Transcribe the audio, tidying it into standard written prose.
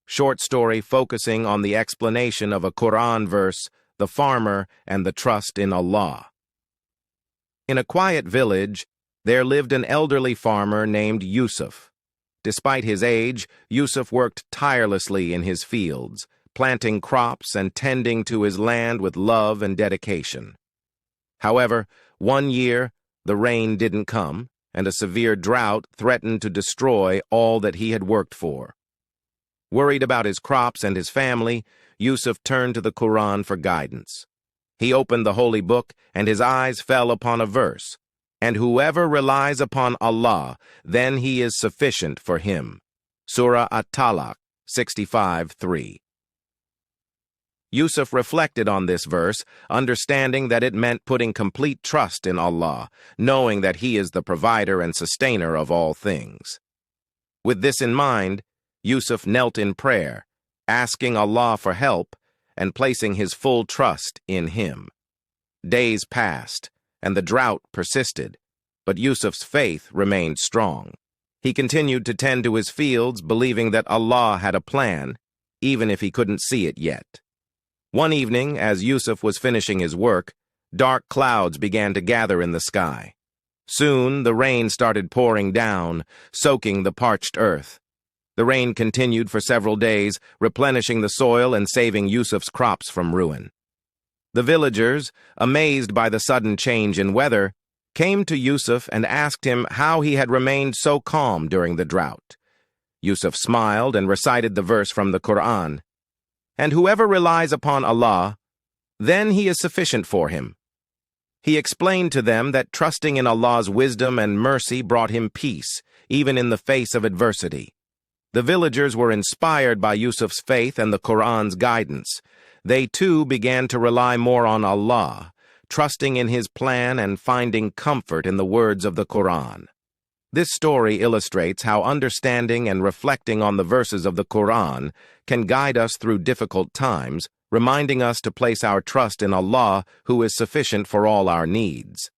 short story focusing on the explanation of a Quran verse, the farmer and the trust in Allah. In a quiet village, there lived an elderly farmer named Yusuf. Despite his age, Yusuf worked tirelessly in his fields, planting crops and tending to his land with love and dedication. However, one year, the rain didn't come, and a severe drought threatened to destroy all that he had worked for. Worried about his crops and his family, Yusuf turned to the Quran for guidance. He opened the holy book, and his eyes fell upon a verse, "And whoever relies upon Allah, then he is sufficient for him." Surah At-Talaq 65:3. Yusuf reflected on this verse, understanding that it meant putting complete trust in Allah, knowing that He is the provider and sustainer of all things. With this in mind, Yusuf knelt in prayer, asking Allah for help and placing his full trust in Him. Days passed, and the drought persisted, but Yusuf's faith remained strong. He continued to tend to his fields, believing that Allah had a plan, even if he couldn't see it yet. One evening, as Yusuf was finishing his work, dark clouds began to gather in the sky. Soon, the rain started pouring down, soaking the parched earth. The rain continued for several days, replenishing the soil and saving Yusuf's crops from ruin. The villagers, amazed by the sudden change in weather, came to Yusuf and asked him how he had remained so calm during the drought. Yusuf smiled and recited the verse from the Quran, "And whoever relies upon Allah, then He is sufficient for him." He explained to them that trusting in Allah's wisdom and mercy brought him peace, even in the face of adversity. The villagers were inspired by Yusuf's faith and the Quran's guidance. They too began to rely more on Allah, trusting in His plan and finding comfort in the words of the Quran. This story illustrates how understanding and reflecting on the verses of the Quran can guide us through difficult times, reminding us to place our trust in Allah, who is sufficient for all our needs.